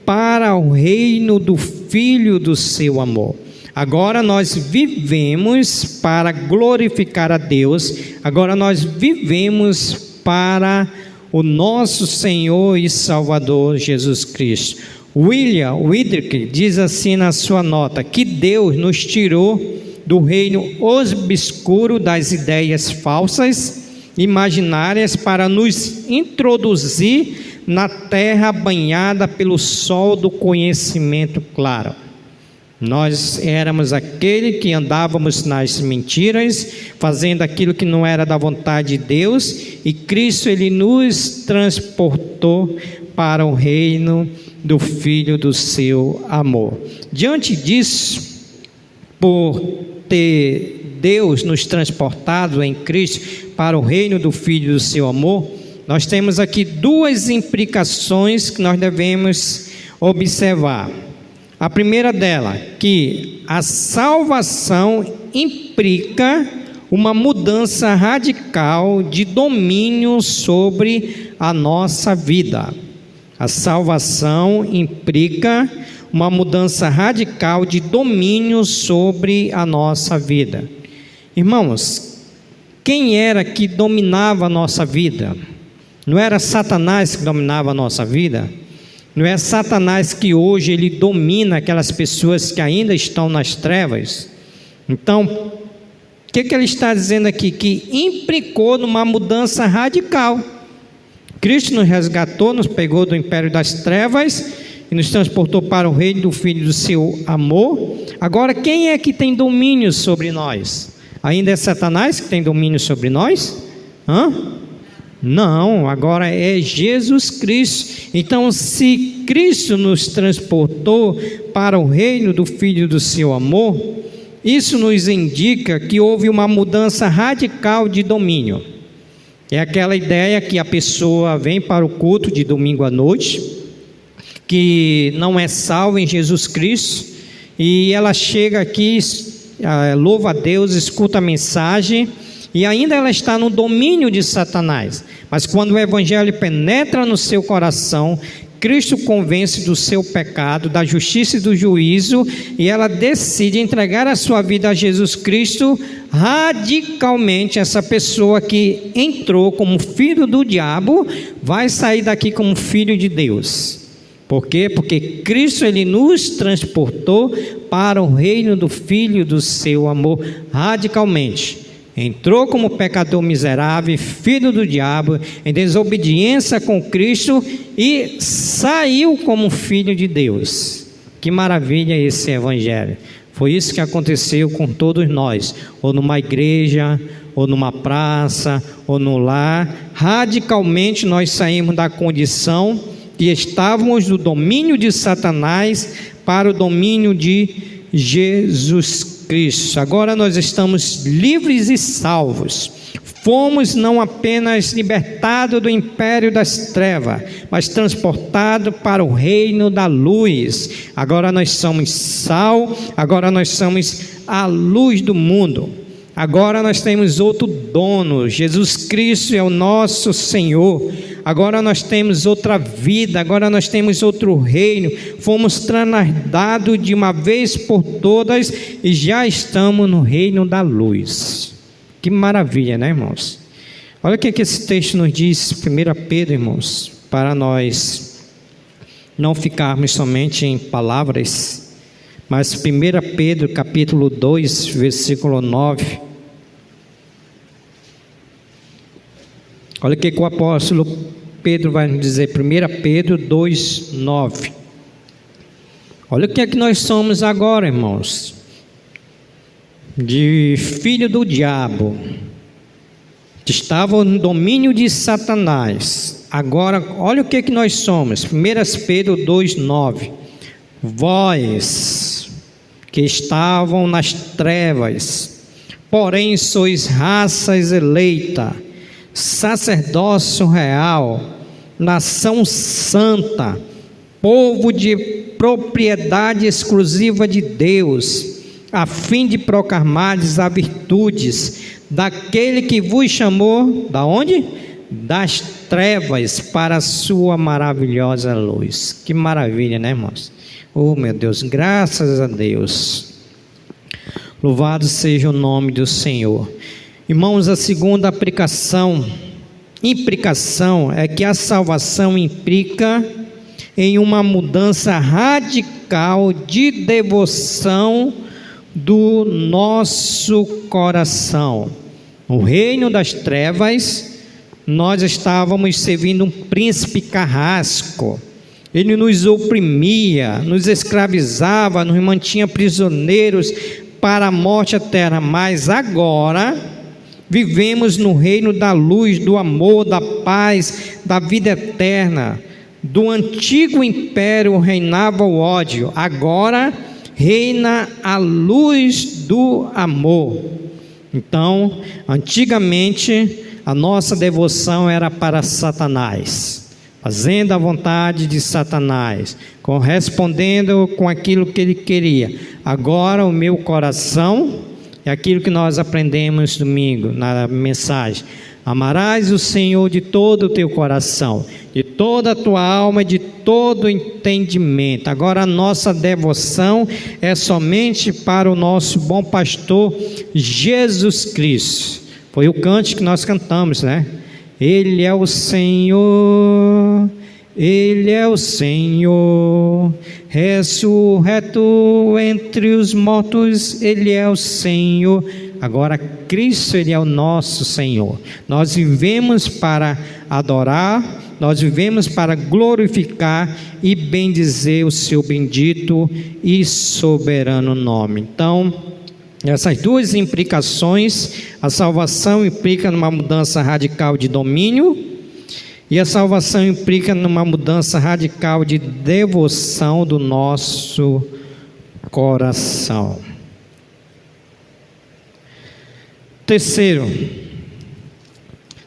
para o reino do Filho do seu amor. Agora nós vivemos para glorificar a Deus, agora nós vivemos para o nosso Senhor e Salvador Jesus Cristo. William Whittier diz assim na sua nota, que Deus nos tirou do reino obscuro das ideias falsas, imaginárias, para nos introduzir na terra banhada pelo sol do conhecimento claro. Nós éramos aquele que andávamos nas mentiras, fazendo aquilo que não era da vontade de Deus, e Cristo ele nos transportou para o reino do Filho do seu amor. Diante disso, por ter Deus nos transportado em Cristo para o reino do Filho do seu amor, nós temos aqui duas implicações que nós devemos observar. A primeira dela, que a salvação implica uma mudança radical de domínio sobre a nossa vida. A salvação implica uma mudança radical de domínio sobre a nossa vida. Irmãos, quem era que dominava a nossa vida? Não era Satanás que dominava a nossa vida? Não é Satanás que hoje ele domina aquelas pessoas que ainda estão nas trevas? Então, o que ele está dizendo aqui? Que implicou numa mudança radical. Cristo nos resgatou, nos pegou do império das trevas e nos transportou para o reino do Filho do seu amor. Agora, quem é que tem domínio sobre nós? Ainda é Satanás que tem domínio sobre nós? Não, agora é Jesus Cristo. Então, se Cristo nos transportou para o reino do Filho do seu amor, isso nos indica que houve uma mudança radical de domínio. É aquela ideia que a pessoa vem para o culto de domingo à noite, que não é salva em Jesus Cristo, e ela chega aqui, louva a Deus, escuta a mensagem, e ainda ela está no domínio de Satanás. Mas quando o evangelho penetra no seu coração, Cristo convence do seu pecado, da justiça e do juízo, e ela decide entregar a sua vida a Jesus Cristo. Radicalmente, essa pessoa que entrou como filho do diabo vai sair daqui como filho de Deus. Por quê? Porque Cristo, ele nos transportou para o reino do Filho do seu amor radicalmente. Entrou como pecador miserável, filho do diabo, em desobediência com Cristo, e saiu como filho de Deus. Que maravilha esse evangelho! Foi isso que aconteceu com todos nós, ou numa igreja, ou numa praça, ou no lar. Radicalmente nós saímos da condição que estávamos do domínio de Satanás para o domínio de Jesus Cristo. Agora nós estamos livres e salvos. Fomos não apenas libertados do império das trevas, mas transportados para o reino da luz. Agora nós somos sal, agora nós somos a luz do mundo. Agora nós temos outro dono, Jesus Cristo é o nosso Senhor. Agora nós temos outra vida, agora nós temos outro reino. Fomos transladados de uma vez por todas e já estamos no reino da luz. Que maravilha, né, irmãos? Olha o que esse texto nos diz, 1 Pedro, irmãos, para nós não ficarmos somente em palavras, mas 1 Pedro capítulo 2, versículo 9. Olha o que o apóstolo Pedro vai nos dizer, 1 Pedro 2, 9. Olha o que é que nós somos agora, irmãos. De filho do diabo, estava no domínio de Satanás. Agora, olha o que é que nós somos. 1 Pedro 2, 9. Vós que estavam nas trevas, porém sois raça eleita, sacerdócio real, nação santa, povo de propriedade exclusiva de Deus, a fim de proclamardes as virtudes daquele que vos chamou, da onde? Das trevas para a sua maravilhosa luz. Que maravilha, né, irmãos? Oh, meu Deus, graças a Deus. Louvado seja o nome do Senhor. Irmãos, a segunda implicação é que a salvação implica em uma mudança radical de devoção do nosso coração. No reino das trevas, nós estávamos servindo um príncipe carrasco. Ele nos oprimia, nos escravizava, nos mantinha prisioneiros para a morte eterna. Mas agora vivemos no reino da luz, do amor, da paz, da vida eterna. Do antigo império reinava o ódio, agora reina a luz do amor. Então, antigamente, a nossa devoção era para Satanás, fazendo a vontade de Satanás, correspondendo com aquilo que ele queria. Agora o meu coração é aquilo que nós aprendemos domingo na mensagem: amarás o Senhor de todo o teu coração, de toda a tua alma e de todo o entendimento. Agora a nossa devoção é somente para o nosso bom pastor Jesus Cristo. Foi o cântico que nós cantamos, né? Ele é o Senhor, Ele é o Senhor, ressurreto entre os mortos, Ele é o Senhor. Agora Cristo, Ele é o nosso Senhor. Nós vivemos para adorar, nós vivemos para glorificar e bendizer o seu bendito e soberano nome. Então, essas duas implicações, a salvação implica numa mudança radical de domínio, E a salvação implica numa mudança radical de devoção do nosso coração. Terceiro,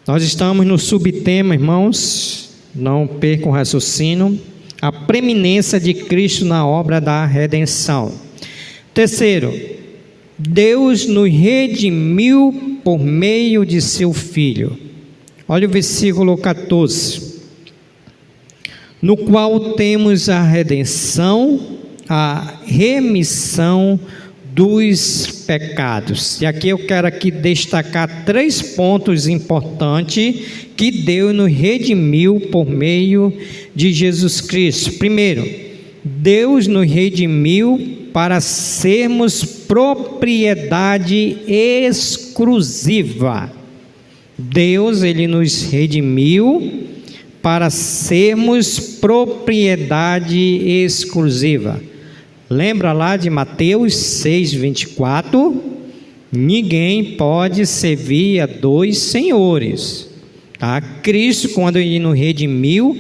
nós estamos no subtema, irmãos, não percam o raciocínio, a preeminência de Cristo na obra da redenção. Terceiro, Deus nos redimiu por meio de seu Filho. Olha o versículo 14. No qual temos a redenção, a remissão dos pecados. E aqui eu quero destacar 3 pontos importantes que Deus nos redimiu por meio de Jesus Cristo. Primeiro, Deus nos redimiu para sermos propriedade exclusiva. Deus, Ele nos redimiu para sermos propriedade exclusiva. Lembra lá de Mateus 6:24? Ninguém pode servir a 2 senhores. Tá? Cristo, quando Ele nos redimiu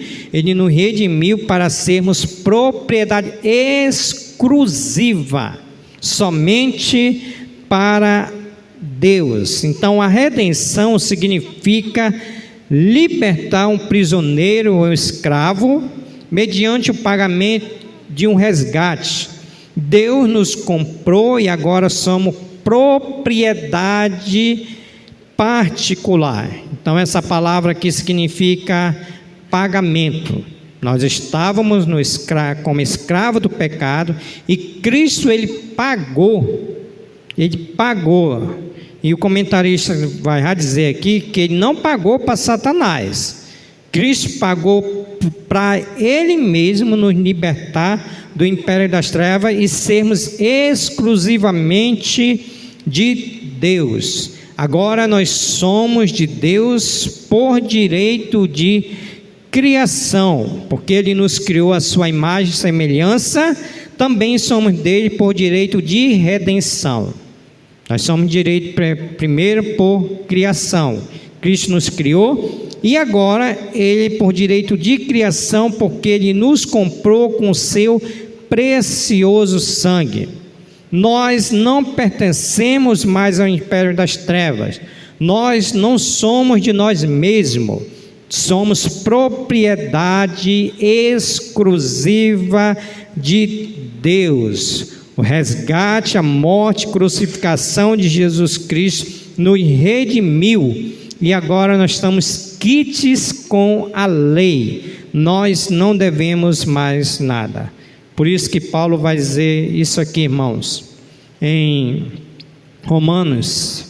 para sermos propriedade exclusiva, somente para Deus. Então a redenção significa libertar um prisioneiro ou um escravo mediante o pagamento de um resgate. Deus nos comprou e agora somos propriedade particular. Então essa palavra aqui significa pagamento. Nós estávamos como escravo do pecado e Cristo Ele pagou. E o comentarista vai dizer aqui que Ele não pagou para Satanás. Cristo pagou para Ele mesmo nos libertar do império das trevas e sermos exclusivamente de Deus. Agora nós somos de Deus por direito de criação, porque Ele nos criou a sua imagem e semelhança, também somos dele por direito de redenção. Nós somos direito primeiro por criação. Cristo nos criou e agora Ele por direito de criação, porque Ele nos comprou com o seu precioso sangue. Nós não pertencemos mais ao império das trevas. Nós não somos de nós mesmos. Somos propriedade exclusiva de Deus. O resgate, a morte, crucificação de Jesus Cristo nos redimiu. E agora nós estamos quites com a lei. Nós não devemos mais nada. Por isso que Paulo vai dizer isso aqui, irmãos, em Romanos,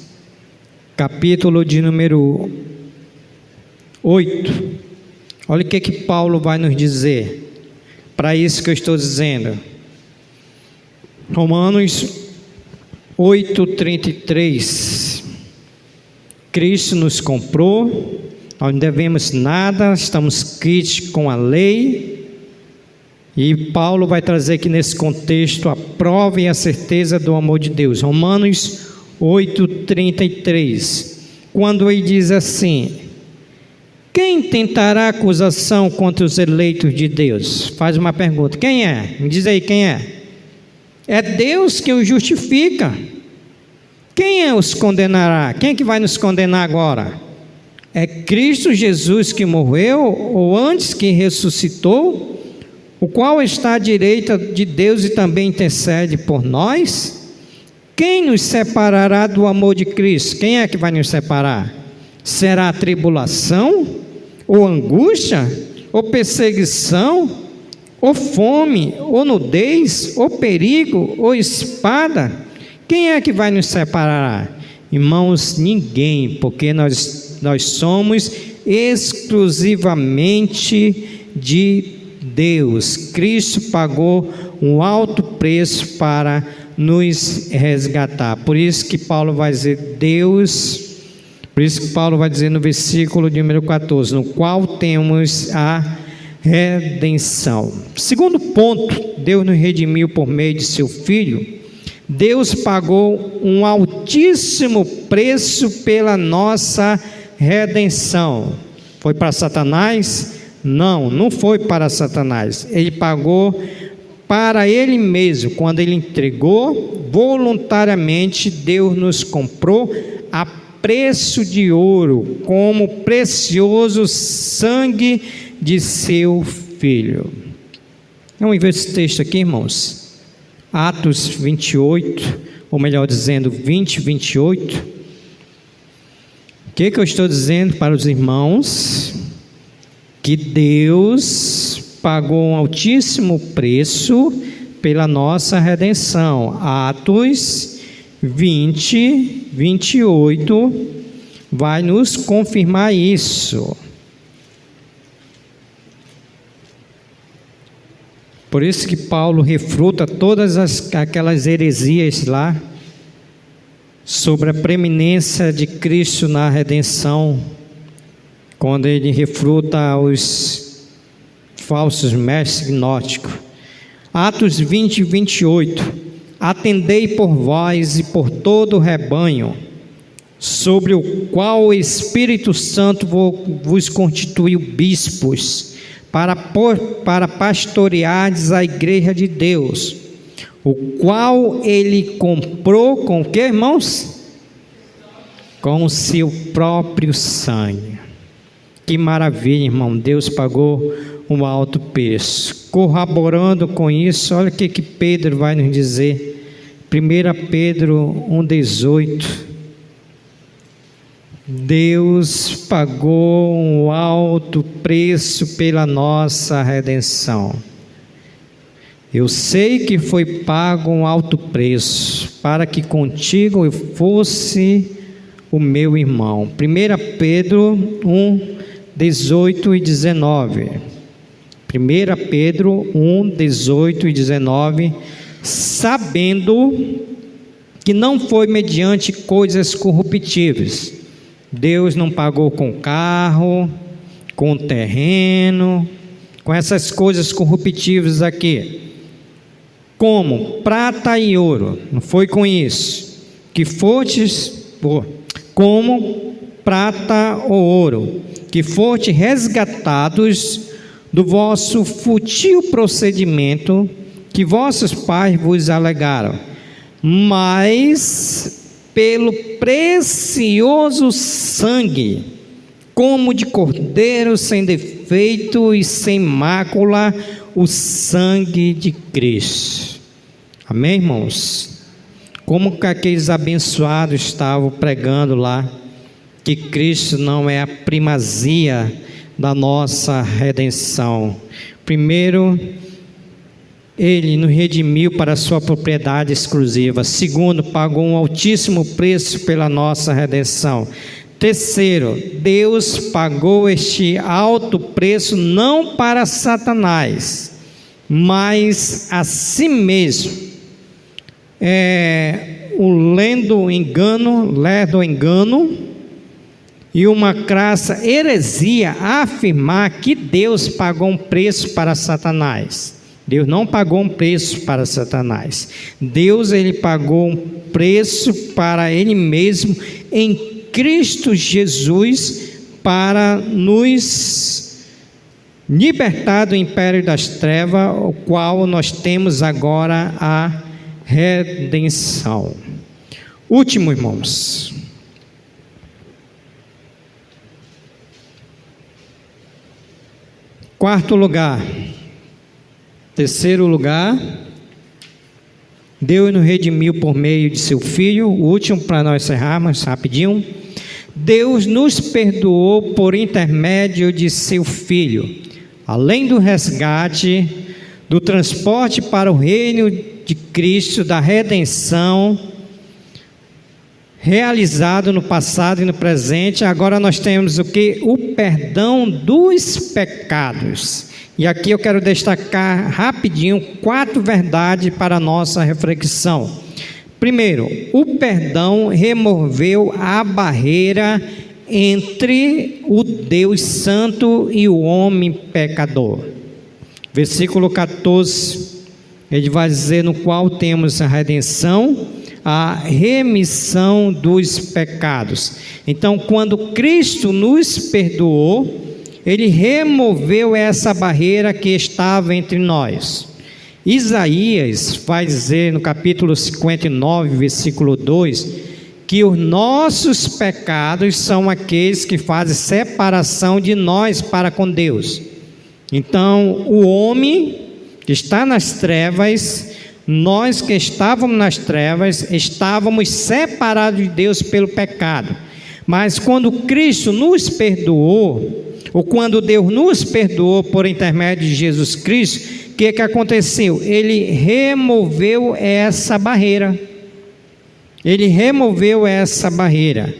capítulo de número 8. Olha o que Paulo vai nos dizer, para isso que eu estou dizendo. Romanos 8:33. Cristo nos comprou, nós não devemos nada, estamos quites com a lei. E Paulo vai trazer aqui nesse contexto a prova e a certeza do amor de Deus. Romanos 8:33. Quando ele diz assim: quem tentará acusação contra os eleitos de Deus? Faz uma pergunta: quem é? Me diz aí quem é. É Deus que os justifica. Quem os condenará? Quem é que vai nos condenar agora? É Cristo Jesus que morreu, ou antes que ressuscitou, o qual está à direita de Deus e também intercede por nós? Quem nos separará do amor de Cristo? Quem é que vai nos separar? Será a tribulação? Ou angústia? Ou perseguição? Ou fome? Ou nudez? Ou perigo? Ou espada? Quem é que vai nos separar? Irmãos, ninguém, porque nós somos exclusivamente de Deus. Cristo pagou um alto preço para nos resgatar. Por isso que Paulo vai dizer no versículo de número 14, no qual temos a redenção. Segundo ponto, Deus nos redimiu por meio de seu Filho. Deus pagou um altíssimo preço pela nossa redenção. Foi para Satanás? Não, não foi para Satanás. Ele pagou para ele mesmo. Quando ele entregou voluntariamente, Deus nos comprou a preço de ouro, como precioso sangue de seu Filho. Vamos ver esse texto aqui, irmãos. Atos 28, ou melhor dizendo, 28. O que eu estou dizendo para os irmãos? Que Deus pagou um altíssimo preço pela nossa redenção. Atos 28 vai nos confirmar isso. Por isso que Paulo refuta todas aquelas heresias lá sobre a preeminência de Cristo na redenção, quando ele refuta os falsos mestres gnósticos. Atos 28. Atendei por vós e por todo o rebanho, sobre o qual o Espírito Santo vos constituiu bispos, para pastoreardes a igreja de Deus, o qual ele comprou com o que, irmãos? Com o seu próprio sangue. Que maravilha, irmão. Deus pagou um alto preço. Corroborando com isso, olha o que Pedro vai nos dizer. 1 Pedro 1,18. Deus pagou um alto preço pela nossa redenção. Eu sei que foi pago um alto preço para que contigo eu fosse o meu irmão. 1 Pedro 1:18 e 19. 1 Pedro 1:18 e 19. Sabendo que não foi mediante coisas corruptíveis. Deus não pagou com carro, com terreno, com essas coisas corruptíveis aqui, como prata e ouro. Não foi com isso que fostes, como prata ou ouro, que fostes resgatados do vosso fútil procedimento que vossos pais vos alegaram, mas pelo precioso sangue, como de cordeiro sem defeito e sem mácula, o sangue de Cristo. Amém, irmãos? Como que aqueles abençoados estavam pregando lá, que Cristo não é a primazia da nossa redenção. Primeiro, Ele nos redimiu para a sua propriedade exclusiva. Segundo, pagou um altíssimo preço pela nossa redenção. Terceiro, Deus pagou este alto preço não para Satanás, mas a si mesmo. O lerdo engano e uma crassa heresia afirmar que Deus pagou um preço para Satanás. Deus não pagou um preço para Satanás. Deus, ele pagou um preço para Ele mesmo em Cristo Jesus, para nos libertar do império das trevas, o qual nós temos agora a redenção. Último, irmãos. Quarto lugar. Terceiro lugar, Deus nos redimiu por meio de seu Filho. O último, para nós encerrarmos rapidinho. Deus nos perdoou por intermédio de seu Filho. Além do resgate, do transporte para o reino de Cristo, da redenção, realizado no passado e no presente, agora nós temos o que? O perdão dos pecados. E aqui eu quero destacar rapidinho 4 verdades para a nossa reflexão. Primeiro, o perdão removeu a barreira entre o Deus Santo e o homem pecador. Versículo 14, ele vai dizer: no qual temos a redenção, a remissão dos pecados. Então, quando Cristo nos perdoou, ele removeu essa barreira que estava entre nós. Isaías vai dizer no capítulo 59, versículo 2, que os nossos pecados são aqueles que fazem separação de nós para com Deus. Então, o homem que está nas trevas, nós que estávamos nas trevas, estávamos separados de Deus pelo pecado. Mas quando Cristo nos perdoou, ou quando Deus nos perdoou por intermédio de Jesus Cristo, o que aconteceu? Ele removeu essa barreira. Ele removeu essa barreira.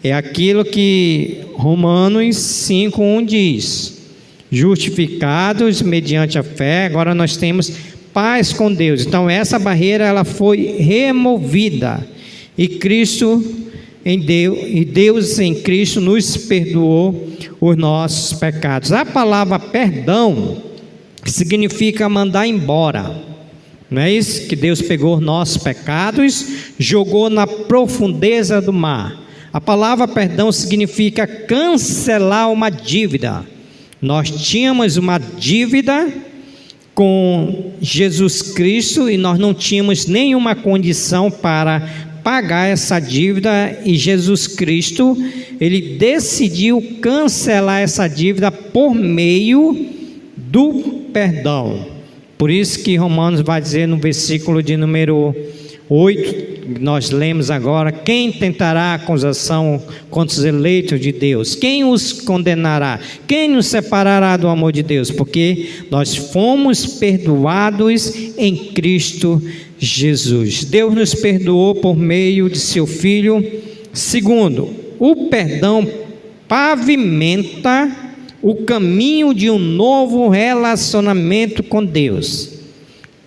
É aquilo que Romanos 5:1 diz: justificados mediante a fé, agora nós temos paz com Deus. Então essa barreira ela foi removida, e Deus em Cristo nos perdoou os nossos pecados. A palavra perdão significa mandar embora. Não é isso? Que Deus pegou os nossos pecados, jogou na profundeza do mar. A palavra perdão significa cancelar uma dívida. Nós tínhamos uma dívida com Jesus Cristo e nós não tínhamos nenhuma condição para pagar essa dívida, e Jesus Cristo, ele decidiu cancelar essa dívida por meio do perdão. Por isso que Romanos vai dizer no versículo de número 8, nós lemos agora: quem tentará acusação contra os eleitos de Deus? Quem os condenará? Quem nos separará do amor de Deus? Porque nós fomos perdoados em Cristo Jesus. Deus nos perdoou por meio de seu Filho. Segundo, o perdão pavimenta o caminho de um novo relacionamento com Deus.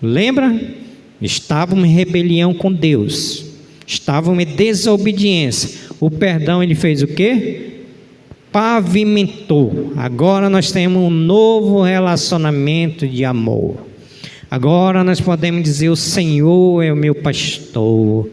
Lembra? Estávamos em rebelião com Deus, estávamos em desobediência. O perdão, ele fez o quê? Pavimentou. Agora nós temos um novo relacionamento de amor. Agora nós podemos dizer: o Senhor é o meu pastor.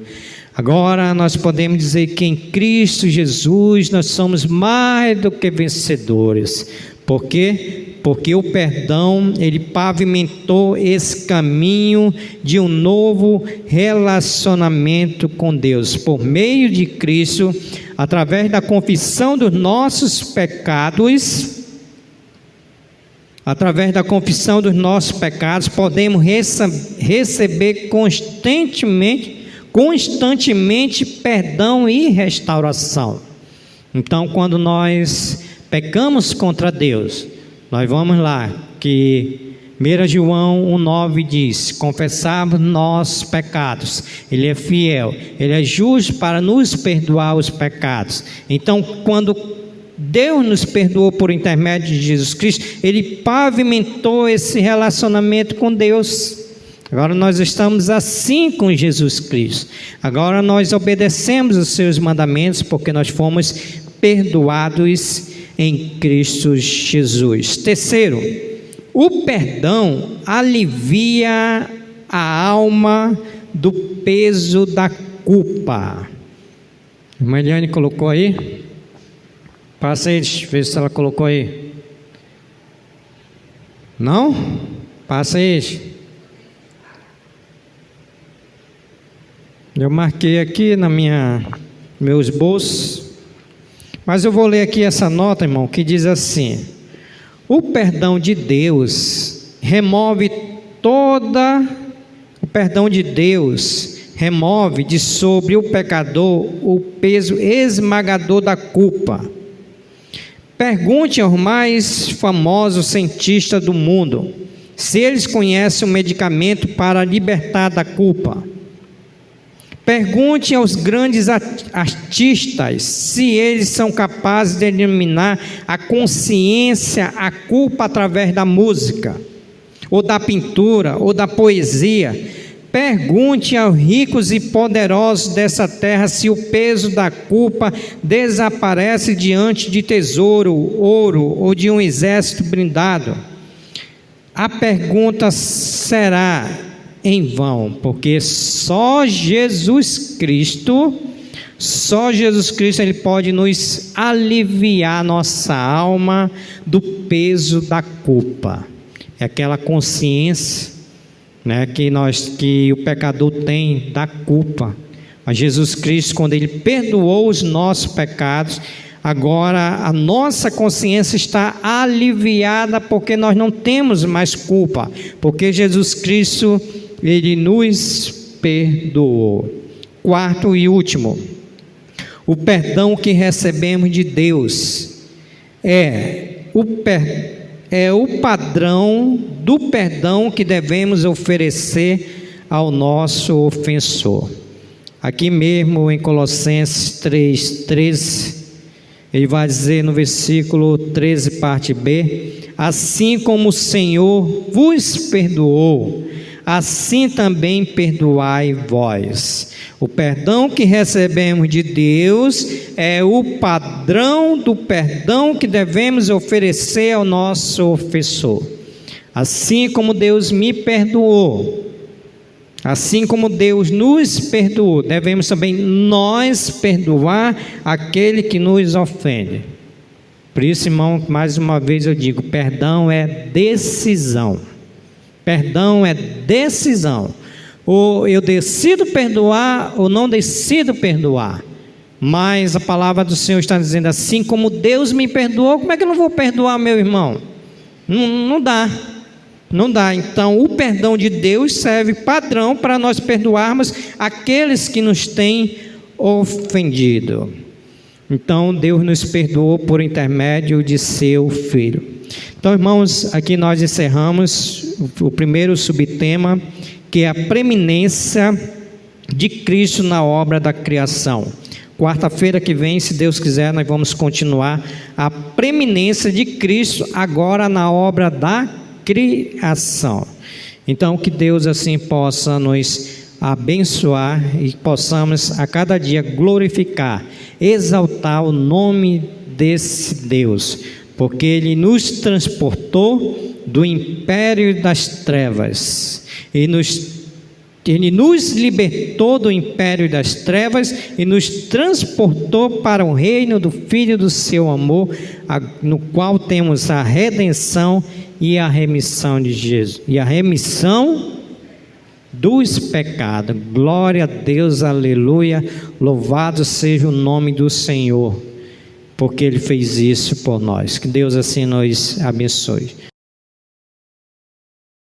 Agora nós podemos dizer que em Cristo Jesus nós somos mais do que vencedores. Por quê? Porque o perdão, ele pavimentou esse caminho de um novo relacionamento com Deus. Por meio de Cristo, através da confissão dos nossos pecados, podemos receber constantemente perdão e restauração. Então, quando nós pecamos contra Deus, nós vamos lá, que 1 João 1,9 diz: confessarmos nossos pecados, Ele é fiel, Ele é justo para nos perdoar os pecados. Então, quando Deus nos perdoou por intermédio de Jesus Cristo, Ele pavimentou esse relacionamento com Deus. Agora nós estamos assim com Jesus Cristo. Agora nós obedecemos os seus mandamentos, porque nós fomos perdoados em Cristo Jesus. Terceiro, o perdão alivia a alma do peso da culpa. A irmã Eliane colocou aí? Passa aí, vê se ela colocou aí. Não? Passa aí. Eu marquei aqui na meus bolsos, mas eu vou ler aqui essa nota, irmão, que diz assim: o perdão de Deus remove de sobre o pecador o peso esmagador da culpa. Pergunte aos mais famosos cientistas do mundo se eles conhecem um medicamento para libertar da culpa. Pergunte aos grandes artistas se eles são capazes de eliminar a consciência, a culpa através da música, ou da pintura, ou da poesia. Pergunte aos ricos e poderosos dessa terra se o peso da culpa desaparece diante de tesouro, ouro ou de um exército blindado. A pergunta será em vão, porque só Jesus Cristo Só Jesus Cristo ele pode nos aliviar nossa alma do peso da culpa. É aquela consciência, né, que o pecador tem da culpa. Mas Jesus Cristo, quando ele perdoou os nossos pecados, agora a nossa consciência está aliviada, porque nós não temos mais culpa, porque Jesus Cristo ele nos perdoou. Quarto e último, o perdão que recebemos de Deus é o padrão do perdão que devemos oferecer ao nosso ofensor. Aqui mesmo em Colossenses 3:13, ele vai dizer no versículo 13, parte B: assim como o Senhor vos perdoou, assim também perdoai vós. O perdão que recebemos de Deus é o padrão do perdão que devemos oferecer ao nosso ofensor. Assim como Deus me perdoou, assim como Deus nos perdoou, devemos também nós perdoar aquele que nos ofende. Por isso, irmão, mais uma vez eu digo, perdão é decisão. Perdão é decisão. Ou eu decido perdoar ou não decido perdoar. Mas a palavra do Senhor está dizendo, assim como Deus me perdoou, como é que eu não vou perdoar meu irmão? Não dá. Não dá. Então o perdão de Deus serve padrão para nós perdoarmos aqueles que nos têm ofendido. Então Deus nos perdoou por intermédio de seu Filho. Então, irmãos, aqui nós encerramos o primeiro subtema, que é a preeminência de Cristo na obra da criação. Quarta-feira que vem, se Deus quiser, nós vamos continuar a preeminência de Cristo agora na obra da criação. Então, que Deus assim possa nos abençoar e possamos a cada dia glorificar, exaltar o nome desse Deus, porque Ele nos transportou do império das trevas, Ele nos libertou do império das trevas e nos transportou para o reino do Filho do seu amor, no qual temos a redenção e a remissão de Jesus, e a remissão dos pecados. Glória a Deus, aleluia, louvado seja o nome do Senhor, porque Ele fez isso por nós. Que Deus assim nos abençoe.